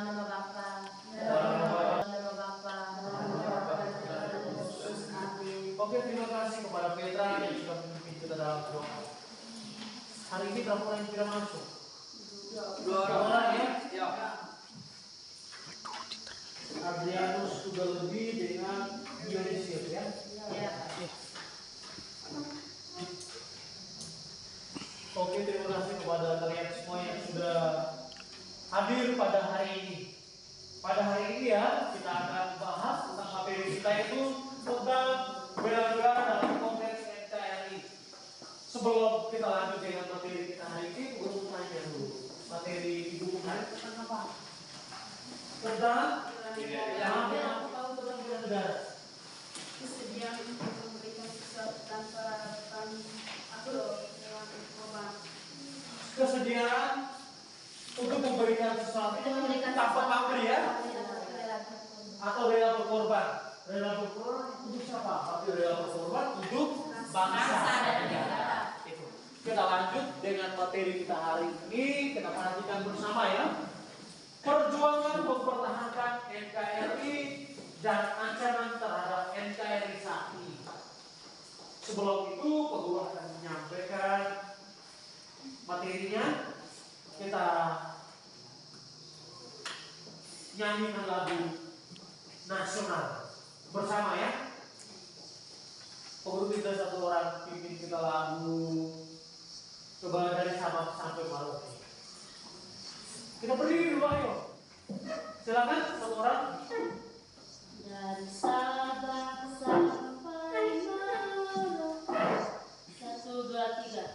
nama Bapa, nama Bapa. Oke, terima kasih kepada Petra yang sudah memimpin kita dalam doa. Hari ini berapa orang yang tidak masuk? 2 orang ya? Adrianus sudah lebih dengan Dionisius ya? Ya. Oke, terima kasih kepada kalian semua yang sudah hadir pada hari ini. Pada hari ini ya, kita akan bahas tentang materi kita itu tentang bela-bela dalam konteks NKRI. Sebelum kita lanjut dengan materi kita hari ini, gue mau tanya dulu. Materi ibu hari tentang apa? Tentang yang aku tahu tentang bela-bela. Kesediaan untuk memberikan sesuatu tanpa harapan atau lewat korban. Kesediaan untuk memberikan sesuatu tanpa pamrih ya? Atau rela berkorban. Rela berkorban untuk siapa? Tapi rela berkorban untuk bangsa dan negara. Itu. Kita lanjut dengan materi kita hari ini. Kita perhatikan bersama ya. Perjuangan mempertahankan NKRI dan ancaman terhadap NKRI saat ini. Sebelum itu, Peguru akan menyampaikan materinya. Kita nyanyikan lagu nasional bersama ya. Peguru kita satu orang pimpin kita lagu. Coba dari Sabang sampai Merauke. Kita berdiri dulu ayo. Silakan satu orang. Dari Sabang sampai Merauke. 1, 2, 3.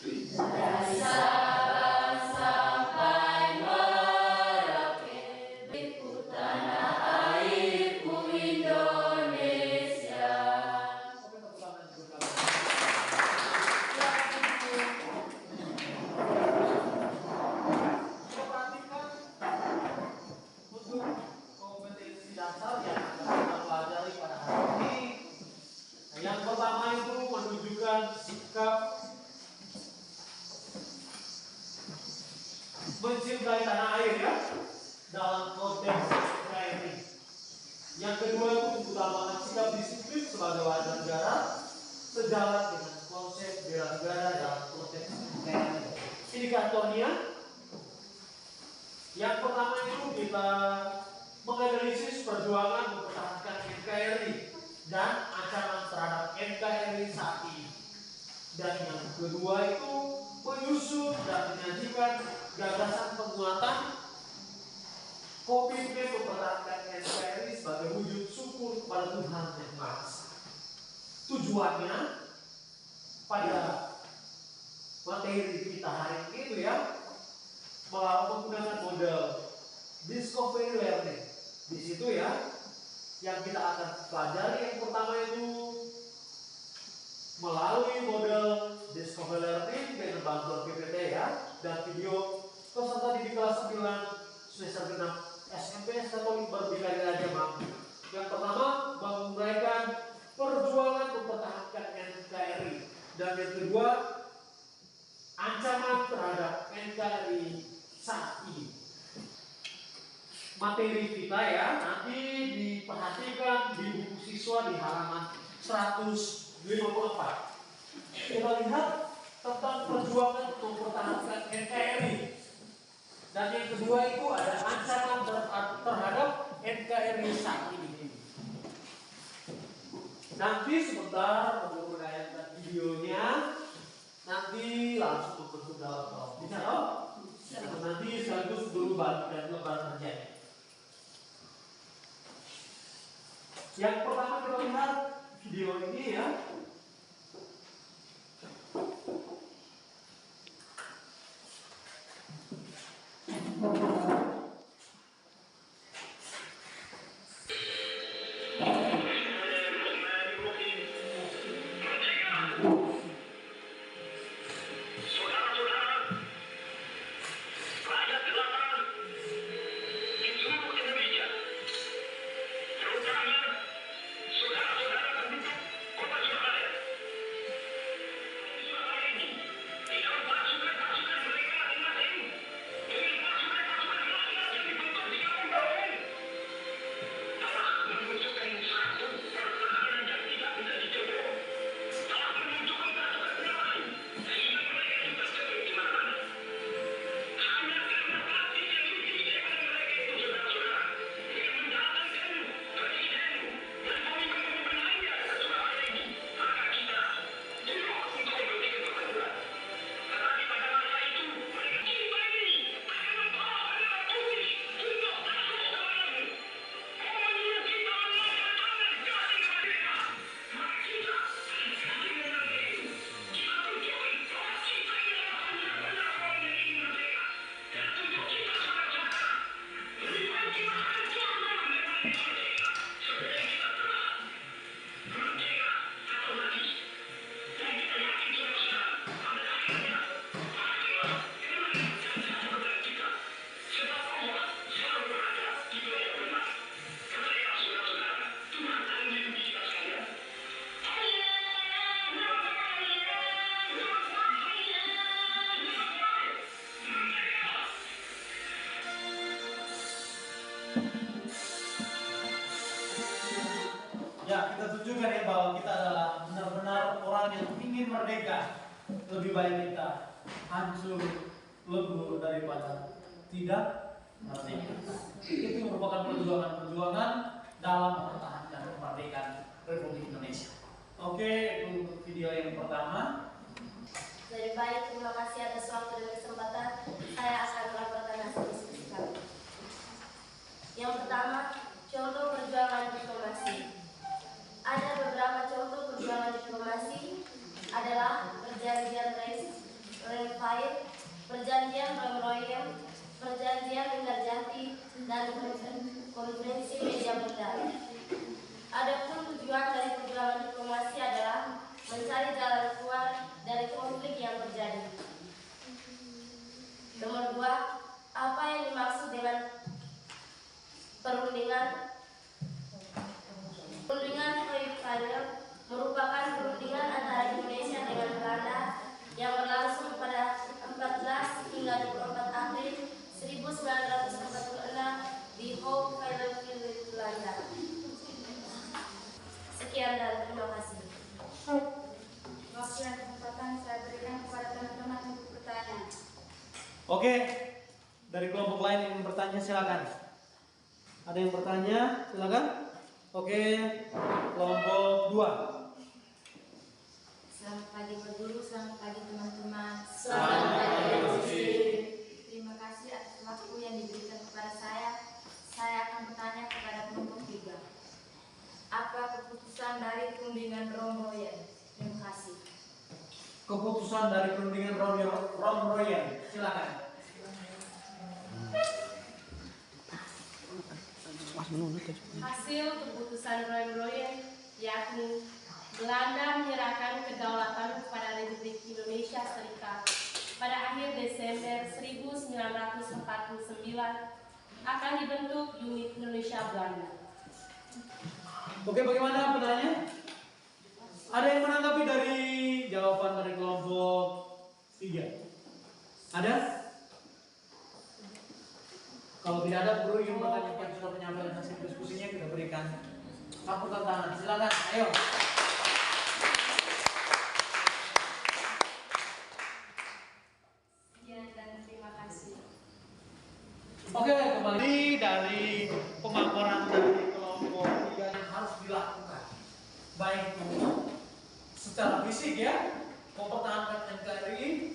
Dari Sabang sampai Merauke, beriku tanah airku Indonesia. Kita perhatikan untuk kompetensi dasar yang akan kita pelajari pada hari ini. Yang pertama itu menunjukkan sikap mencintai tanah air ya dalam konteks NKRI. Yang kedua itu mengutamakan sikap disiplin sebagai warga negara sejalan dengan konsep bela negara dalam konteks NKRI. Indikatornya yang pertama itu kita menganalisis perjuangan mempertahankan NKRI dan ancaman terhadap NKRI saat ini. Dan yang kedua itu menyusun dan menyajikan gagasan penguatan komitmen mempertahankan NKRI sebagai wujud syukur kepada Tuhan Yang Maha Esa. Tujuannya pada materi kita hari ini itu ya menggunakan model discovery learning. Di situ ya yang kita akan pelajari yang pertama itu melalui model discovery learning dengan bantuan PPT ya dan video peserta didik kelas 9 semester 6 SMP Katolik Berbikari Raja mampu. Yang pertama menguraikan perjuangan mempertahankan NKRI dan yang kedua ancaman terhadap NKRI saat ini. Materi kita ya nanti diperhatikan di buku siswa di halaman 154. Kita lihat tentang perjuangan untuk mempertahankan NKRI. Dan yang kedua itu ada ancaman terhadap NKRI saat ini. Nanti sebentar Peguru menayangkan videonya. Nanti langsung masuk dalam kelas. Bisa toh? Nanti sekaligus dulu balik dan lebar terjadi. Yang pertama kita lihat video ini ya. Ya, kita tunjukkan ya bahwa kita adalah benar-benar orang yang ingin merdeka. Lebih baik kita hancur lebur daripada tidak merdeka. Itu merupakan perjuangan dalam mempertahankan kemerdekaan Republik Indonesia. Oke, itu untuk video yang pertama. Dari baik, terima kasih atas waktu dan kesempatan. Saya akan melaporkan hasil diskusi kami. Yang pertama, contoh perjuangan diplomasi. Ada beberapa contoh perjuangan diplomasi adalah perjanjian Renville, perjanjian Royal, perjanjian Indarjati, dan konferensi media bunda. Adapun tujuan dari perjuangan diplomasi adalah mencari jalan keluar dari konflik yang terjadi. Nomor 2, apa yang dimaksud dengan perundingan? Perundingan Westphalia merupakan perundingan antara Indonesia dengan Belanda yang berlangsung pada 14 hingga 24 April 1946 di Hoogvliet, Belanda. Sekian dan terima kasih. Waktu dan kesempatan saya berikan kepada teman-teman untuk bertanya. Oke, dari kelompok lain yang bertanya silakan. Ada yang bertanya? Silakan. Oke, kelompok 2. Selamat pagi Pak Guru, selamat pagi teman-teman. Selamat pagi. Terima kasih atas waktu yang diberikan kepada saya. Saya akan bertanya kepada kelompok 3. Apa keputusan dari perundingan Royal? Terima kasih. Keputusan dari perundingan Royal, silakan. Hasil keputusan Royal yakni Belanda menyerahkan kedaulatan kepada Republik Indonesia Serikat pada akhir Desember 1949 akan dibentuk unit Indonesia Belanda. Oke, bagaimana penanya? Ada yang menanggapi dari jawaban dari kelompok 3? Ada? Kalau tidak ada, guru ingin bertanya yang sudah menyampaikan hasil diskusinya, kita berikan sambutan tangan. Silakan, ayo. Sekian dan terima kasih. Oke, kembali dari pemaparan dari kelompok 3 yang harus dilakukan. Baik secara fisik ya, mempertahankan NKRI.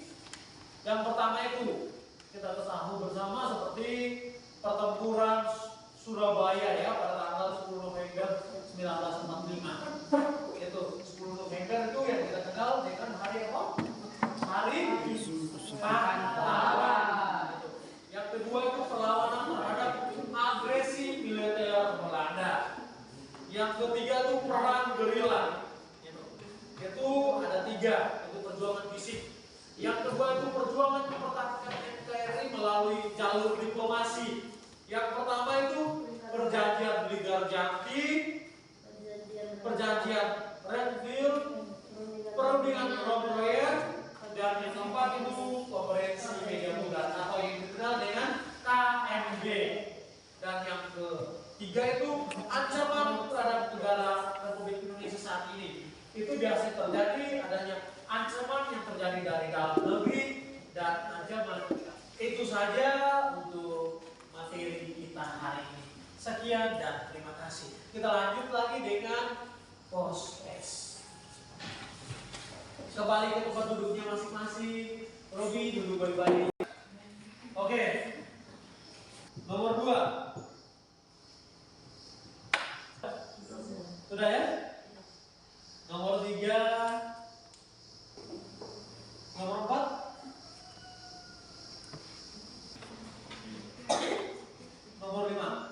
Yang pertama itu kita ketahui bersama seperti pertempuran Surabaya ya pada tanggal 10 November 1945. Itu 10 November itu yang kita kenal dengan hari apa? Hari pahlawan. Yang kedua itu perlawanan terhadap agresi militer Belanda. Yang ketiga itu perang gerila. Itu ada 3, itu perjuangan fisik. Yang kedua itu perjuangan mempertahankan NKRI melalui jalur diplomasi. Yang pertama itu perjanjian Indarjati, perjanjian Renville, perundingan Royal, dan yang keempat itu konferensi media bunda atau yang dikenal dengan KMB. Dan yang ketiga itu ancaman terhadap negara Republik Indonesia saat ini. Itu biasa terjadi adanya ancaman yang terjadi dari dalam negeri dan ancaman. Itu saja untuk materi kita hari ini. Sekian dan terima kasih. Kita lanjut lagi dengan post-test. Kembali ke tempat duduknya masing-masing. Robi duduk baik-baik. Oke. Nomor 2. Sudah ya? Nomor 3. Nomor 4. Nomor 5.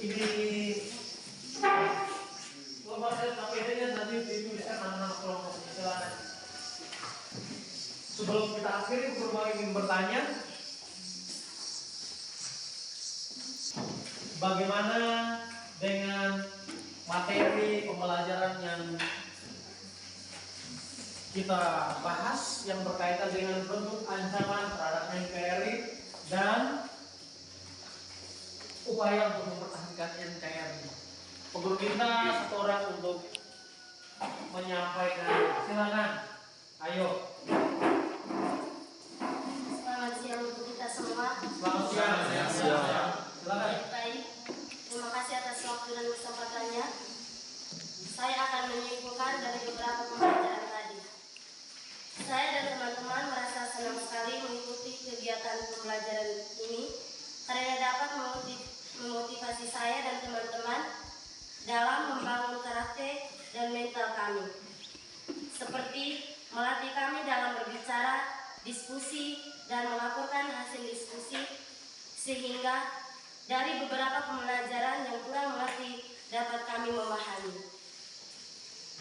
ini lembar APD-nya nanti dituliskan nama-nama kelompok. Silakan. Sebelum kita akhiri, Guru ingin bertanya, bagaimana dengan materi pembelajaran yang kita bahas yang berkaitan dengan bentuk ancaman terhadap NKRI dan upaya untuk mempertahankan NKRI. Peguru kita satu orang untuk menyampaikan. Silakan. Ayo. Selamat siang untuk kita semua. Selamat siang. Silakan. Baik, terima kasih atas waktu dan kesempatannya. Saya akan menyimpulkan dari beberapa pembelajaran tadi. Saya dan teman-teman merasa senang sekali mengikuti kegiatan pembelajaran ini karena dapat memotivasi saya dan teman-teman dalam membangun karakter dan mental kami. Seperti melatih kami dalam berbicara, diskusi, dan melaporkan hasil diskusi, sehingga dari beberapa pembelajaran yang kurang mengerti dapat kami memahami.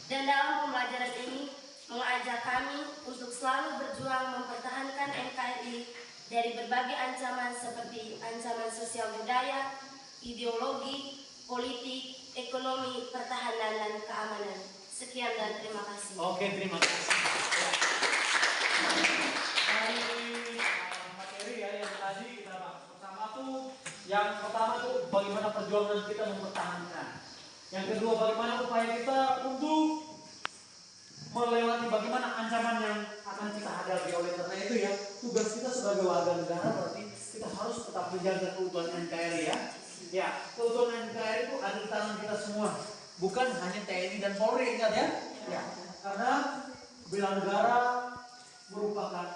Dan dalam pembelajaran ini mengajak kami untuk selalu berjuang mempertahankan NKRI dari berbagai ancaman seperti ancaman sosial budaya, ideologi, politik, ekonomi, pertahanan, dan keamanan. Sekian dan terima kasih. Oke, terima kasih. Dari materi ya yang tadi kita bahas yang pertama tuh bagaimana perjuangan kita mempertahankan. Yang kedua bagaimana upaya kita untuk melewati bagaimana ancaman yang akan kita hadapi. Oleh karena itu ya, tugas kita sebagai warga negara berarti kita harus tetap menjaga keutuhan NKRI ya. Ya, keutuhan NKRI itu ada di tangan kita semua, bukan hanya TNI dan Polri, ingat ya. Ya, karena bela negara merupakan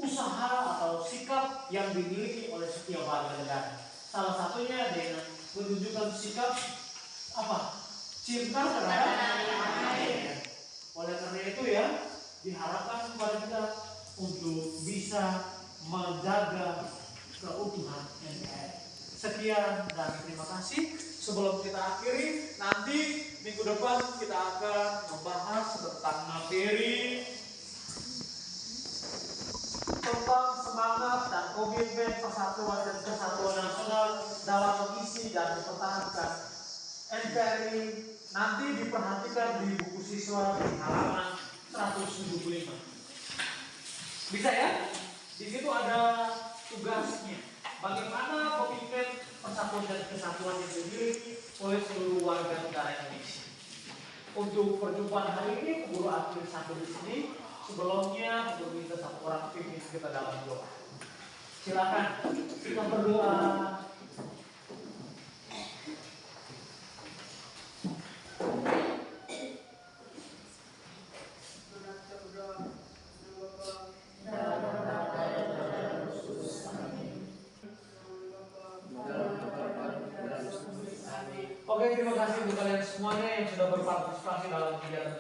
usaha atau sikap yang dimiliki oleh setiap warga negara. Salah satunya dengan menunjukkan sikap apa? Cinta terhadap air. Oleh karena itu ya, diharapkan kepada kita untuk bisa menjaga keutuhan NKRI. Sekian dan terima kasih. Sebelum kita akhiri, nanti minggu depan kita akan membahas tentang materi tentang semangat dan komitmen persatuan dan kesatuan nasional dalam mengisi dan mempertahankan NKRI. Nanti diperhatikan di buku siswa di halaman 175. Bisa ya? Di situ ada tugasnya. Bagaimana komitmen persatuan dan kesatuan yang dimiliki oleh seluruh warga negara Indonesia. Untuk perjumpaan hari ini, Guru akhir satu di sini. Sebelumnya, Guru minta satu orang pimpin kita dalam doa. Silakan kita berdoa. Oke, terima kasih untuk kalian semuanya yang sudah berpartisipasi dalam kegiatan